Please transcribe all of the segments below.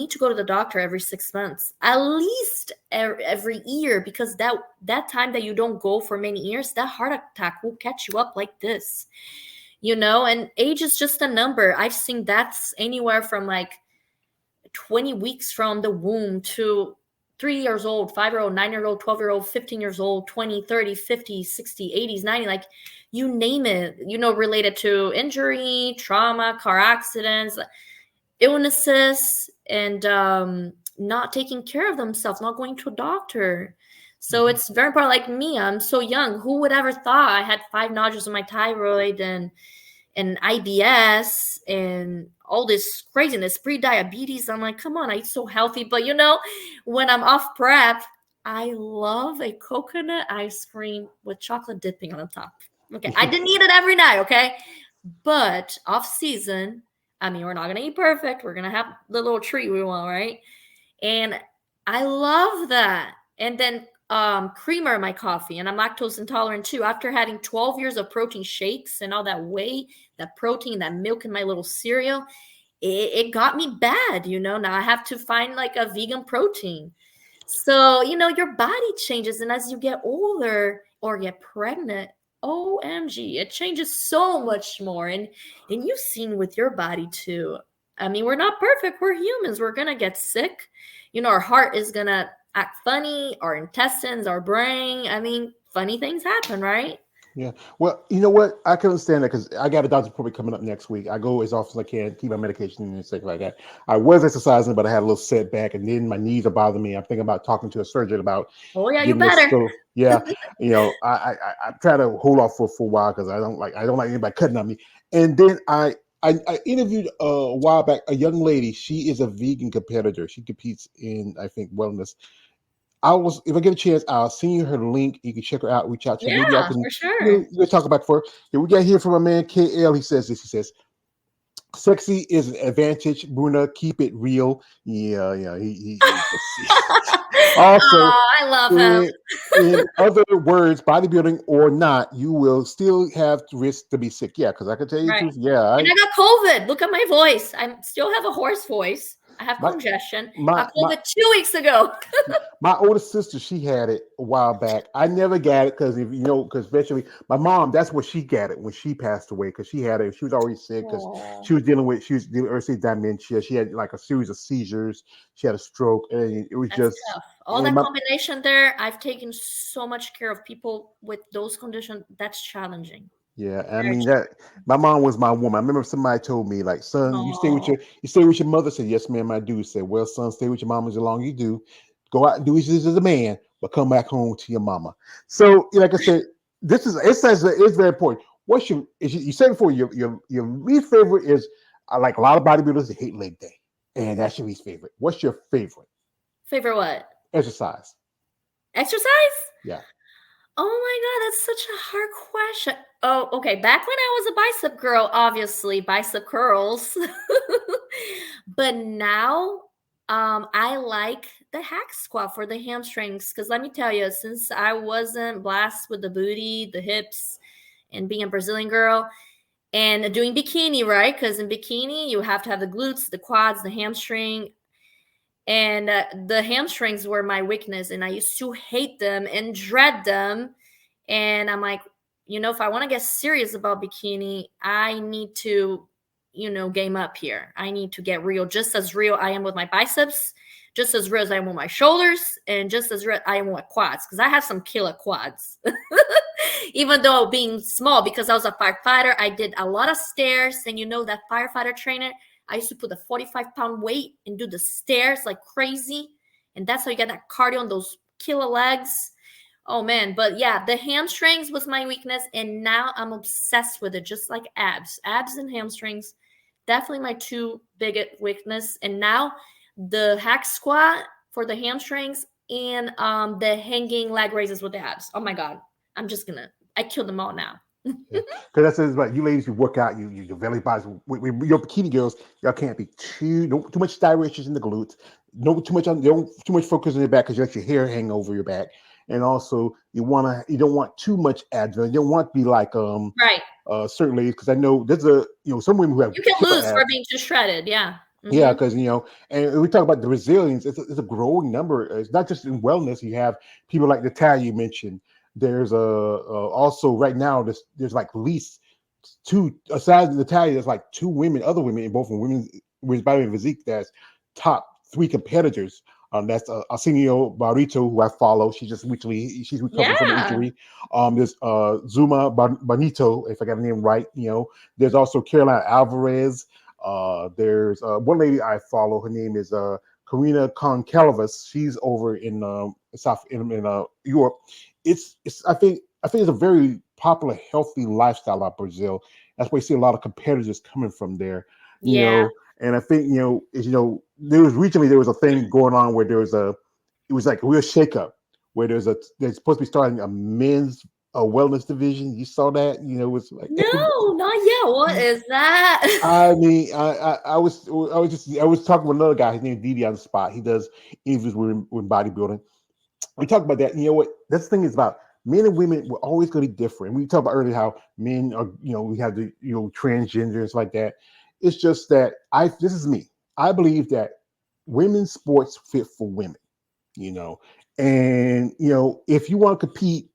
need to go to the doctor every 6 months, at least every year, because that time that you don't go for many years, that heart attack will catch you up like this, and age is just a number. I've seen that's anywhere from like 20 weeks from the womb to 3 years old, 5-year-old, 9-year-old, 12-year-old, 15 years old, 20, 30, 50, 60, 80s, 90, like you name it, related to injury, trauma, car accidents, illnesses, and not taking care of themselves, not going to a doctor. So it's very important. Like me, I'm so young. Who would ever thought I had 5 nodules in my thyroid and IBS and all this craziness, pre-diabetes. I'm like, come on, I eat so healthy. But when I'm off prep, I love a coconut ice cream with chocolate dipping on the top. Okay, I didn't eat it every night, okay? But off season, I mean, we're not going to eat perfect. We're going to have the little treat we want, right? And I love that. And then creamer in my coffee, and I'm lactose intolerant too. After having 12 years of protein shakes and all that whey, that protein, that milk in my little cereal, it got me bad, Now I have to find like a vegan protein. So, your body changes. And as you get older or get pregnant, OMG, it changes so much more. And you've seen with your body too. I mean, we're not perfect. We're humans. We're going to get sick. Our heart is going to act funny, our intestines, our brain. I mean, funny things happen, right? Yeah. Well, you know what? I can understand that because I got a doctor's appointment coming up next week. I go as often as I can, keep my medication and stuff like that. I was exercising, but I had a little setback, and then my knees are bothering me. I'm thinking about talking to a surgeon about. Oh yeah, you better. Yeah, I try to hold off for a while because I don't like anybody cutting on me. And then I interviewed a while back a young lady. She is a vegan competitor. She competes in, I think, wellness. If I get a chance, I'll send you her link. You can check her out, reach out to her. Maybe I can, for sure. We'll talk about it for her. Yeah, we got here from a man, KL. He says this. He says, "Sexy is an advantage, Bruna. Keep it real." Yeah. He also, I love him. In other words, bodybuilding or not, you will still have risk to be sick. Yeah, because I can tell you the truth. Yeah, and I got COVID. Look at my voice. I still have a hoarse voice. I have congestion. I got COVID 2 weeks ago. My older sister, she had it a while back. I never got it because because eventually my mom, that's what she got it when she passed away because she had it. She was already sick because she was dealing with early dementia. She had like a series of seizures. She had a stroke, and it was just tough. All that combination there. I've taken so much care of people with those conditions. That's challenging. Yeah, I mean that. My mom was my woman. I remember somebody told me, like, son, you stay with your mother. I said, yes, ma'am, I do. Said, well, son, stay with your mama as long as you do. Go out and do this as a man, but come back home to your mama. So, like I said, it's very important. You said before your least favorite is like a lot of bodybuilders they hate leg day, and that's your least favorite. What's your favorite? Favorite what? Exercise. Exercise? Yeah. Oh my God, that's such a hard question. Oh, okay. Back when I was a bicep girl, obviously bicep curls. But now I like the hack squat for the hamstrings. Because let me tell you, since I wasn't blessed with the booty, the hips, and being a Brazilian girl and doing bikini, right? Because in bikini, you have to have the glutes, the quads, the hamstring. And the hamstrings were my weakness, and I used to hate them and dread them. And I'm like, if I want to get serious about bikini, I need to, game up here. I need to get real, just as real I am with my biceps, just as real as I am with my shoulders, and just as real I am with quads, because I have some killer quads. Even though being small, because I was a firefighter, I did a lot of stairs. And that firefighter trainer, I used to put a 45-pound weight and do the stairs like crazy. And that's how you get that cardio on those killer legs. Oh, man. But yeah, the hamstrings was my weakness. And now I'm obsessed with it, just like abs. Abs and hamstrings, definitely my two biggest weakness. And now the hack squat for the hamstrings and the hanging leg raises with the abs. Oh, my God. I killed them all now. Because that's like you ladies, you work out, your belly bodies. Your bikini girls, y'all can't be too much styrations in the glutes, too much focus on your back because you let your hair hang over your back, and also you don't want too much abs. You don't want to be like right. Certain ladies, because I know there's some women who have you can lose abs for being too shredded. Yeah. Yeah, Mhm. because and we talk about the resilience. It's a growing number. It's not just in wellness. You have people like Natalia you mentioned. There's also right now there's like at least two aside Natalia. There's like two women, other women in both in women's body and physique that's top three competitors. That's Arsenio Barrito, who I follow. She's recovering from an Yeah. injury. There's Zuma Bonito, if I got the name right. There's also Caroline Alvarez. There's one lady I follow. Her name is Karina Concalves. She's over in South in Europe. It's I think it's a very popular, healthy lifestyle out of Brazil. That's why you see a lot of competitors coming from there. You Yeah. know, and I think there was a thing going on where it was like a real shakeup where they're supposed to be starting a men's wellness division. You saw that? It was like No, not yet. What is that? I mean, I was talking with another guy. His name is Didi on the spot. He does interviews with bodybuilding. We talked about that. You know what? That's the thing is about men and women. We're always going to be different. We talked about earlier how men are. We have the transgender and stuff like that. It's just that this is me. I believe that women's sports fit for women. You know, and if you want to compete,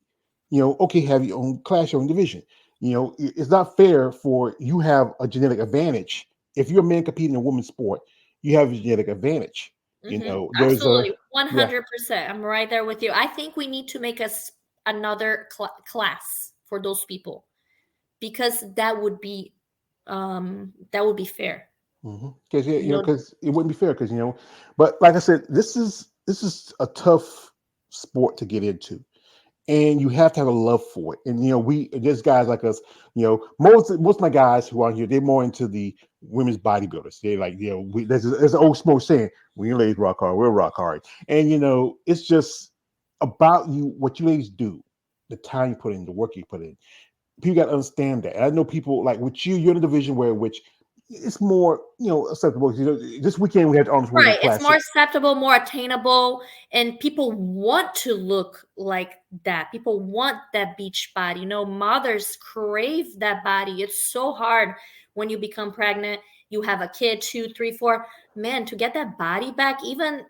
okay, have your own class, your own division. It's not fair for you have a genetic advantage. If you're a man competing in a women's sport, you have a genetic advantage. Mhm. There's a Absolutely. yeah. 100%. I'm right there with you. I think we need to make us another class for those people because that would be fair. Because You know, because it wouldn't be fair because but like I said, this is a tough sport to get into, and you have to have a love for it. And there's guys like us. Most of my guys who are here, they're more into the women's bodybuilders. They like there's an old smoke saying, "When you ladies rock hard, we'll rock hard." And it's just about what you ladies do, the time you put in, the work you put in. People got to understand that. And I know people like with you're in a division where which it's more acceptable. This weekend we had Arnold Schwarzenegger right. It's more Classic. acceptable, more attainable, and people want to look like that. People want that beach body. Mothers crave that body. It's so hard when you become pregnant, you have a kid, two, three, four. Man, to get that body back, even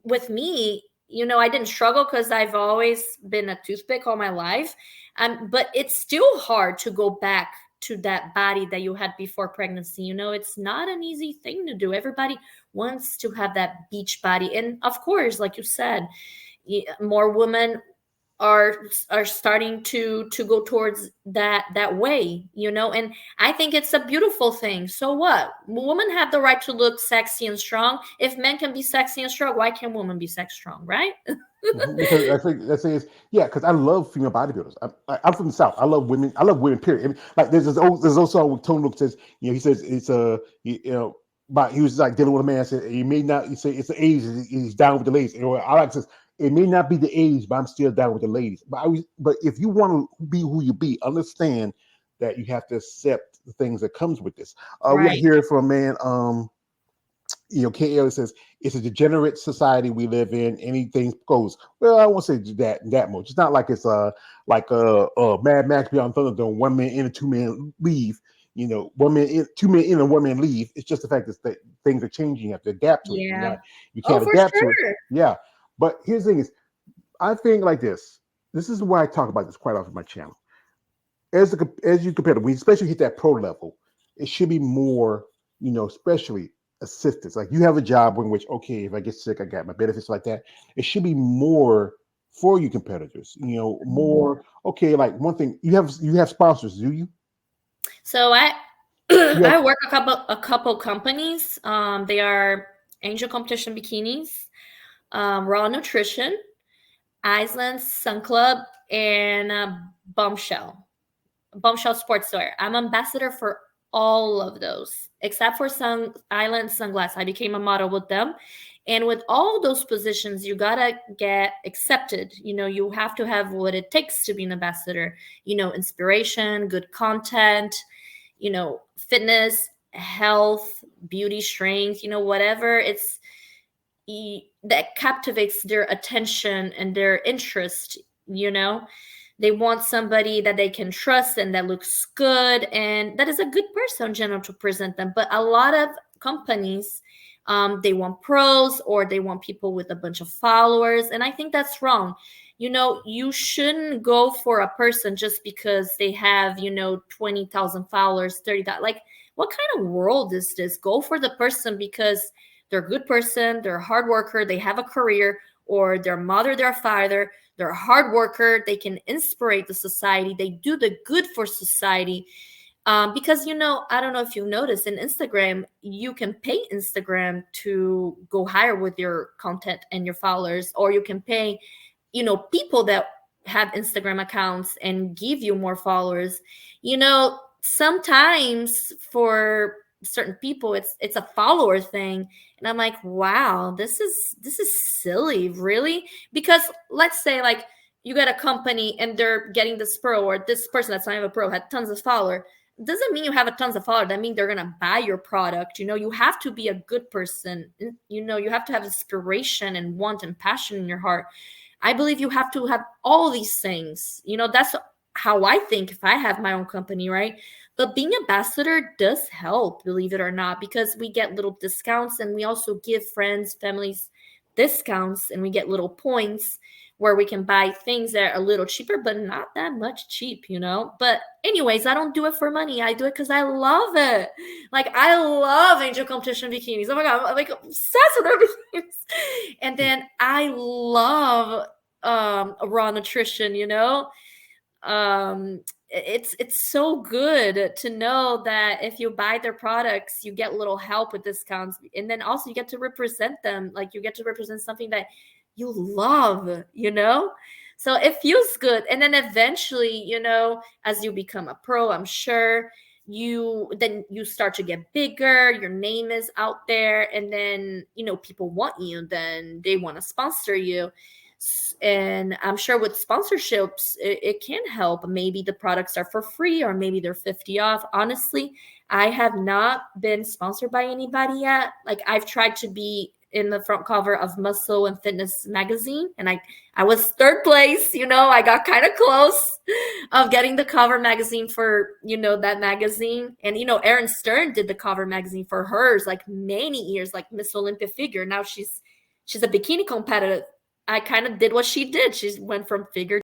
with me, I didn't struggle because I've always been a toothpick all my life. But it's still hard to go back to that body that you had before pregnancy. It's not an easy thing to do. Everybody wants to have that beach body. And of course, like you said, more women are starting to go towards that way, and I think it's a beautiful thing. So what? Women have the right to look sexy and strong. If men can be sexy and strong, why can't women be sex strong, right? Because I think that thing is because I love female bodybuilders. I'm from the South. I love women. I love women. Period. Like there's old song with Tone Look says he says it's but he was like dealing with a man. Said he may not. He say it's the age. He's down with the ladies. I like says it may not be the age, but I'm still down with the ladies. But if you want to be who you be, understand that you have to accept the things that comes with this. We got Right. here from a man. KL says it's a degenerate society we live in. Anything goes. Well, I won't say that much. It's not like it's like Mad Max Beyond Thunderdome. One man in and two men leave. One man in, two men in, and one man leave. It's just the fact that things are changing. You have to adapt to it. Yeah. You Oh, can't for adapt to it. sure. Yeah, but here's the thing: is I think like this. This is why I talk about this quite often on my channel. As you compare, when you especially hit that pro level, it should be more, especially assistance. Like you have a job in which, okay, if I get sick, I got my benefits like that. It should be more for you competitors. Mhm. More okay. Like one thing, you have sponsors, do you? So I You have I work a couple companies. They are Angel Competition Bikinis, Raw Nutrition, Iceland Sun Club, and Bombshell Sportswear. I'm ambassador for all of those, except for Sun Island Sunglass. I became a model with them. And with all those positions, you gotta get accepted. You have to have what it takes to be an ambassador. Inspiration, good content, fitness, health, beauty, strength, whatever that captivates their attention and their interest. you know they want somebody that they can trust and that looks good and that is a good person general to present them. But a lot of companies. They want pros, or they want people with a bunch of followers. And I think that's wrong. You shouldn't go for a person just because they have, 20,000 followers, 30,000. Like, what kind of world is this? Go for the person because they're a good person, they're a hard worker, they have a career, or their mother, their father, they're a hard worker, they can inspire the society, they do the good for society. Because I don't know if you've noticed in Instagram, you can pay Instagram to go higher with your content and your followers, or you can pay, people that have Instagram accounts and give you more followers. Sometimes for certain people, it's a follower thing, and I'm like, wow, this is silly, really. Because let's say, like, you get a company and they're getting this pro, or this person that's not even a pro had tons of followers. Doesn't mean you have a tons of followers. That means they're gonna buy your product. You have to be a good person. You have to have inspiration and want and passion in your heart. I believe you have to have all these things. That's how I think if I have my own company, right? But being ambassador does help, believe it or not, because we get little discounts, and we also give friends, families discounts, and we get little points where we can buy things that are a little cheaper, but not that much cheap. But anyways, I don't do it for money. I do it because I love it. Like, I love angel competition bikinis. Oh my God, I'm like obsessed with everything. And then I love raw nutrition. It's so good to know that if you buy their products, you get little help with discounts, and then also you get to represent them. Like, you get to represent something that you love. So it feels good. And then eventually, as you become a pro, I'm sure you start to get bigger, your name is out there, and then people want you, then they want to sponsor you. And I'm sure with sponsorships, it can help. Maybe the products are for free, or maybe they're 50 off. Honestly, I have not been sponsored by anybody yet. Like, I've tried to be in the front cover of Muscle and Fitness magazine, and I was third place. I got kind of close of getting the cover magazine for that magazine. And Erin Stern did the cover magazine for hers, like, many years, like Miss Olympia figure. Now she's a bikini competitor. I kind of did what she did. She went from figure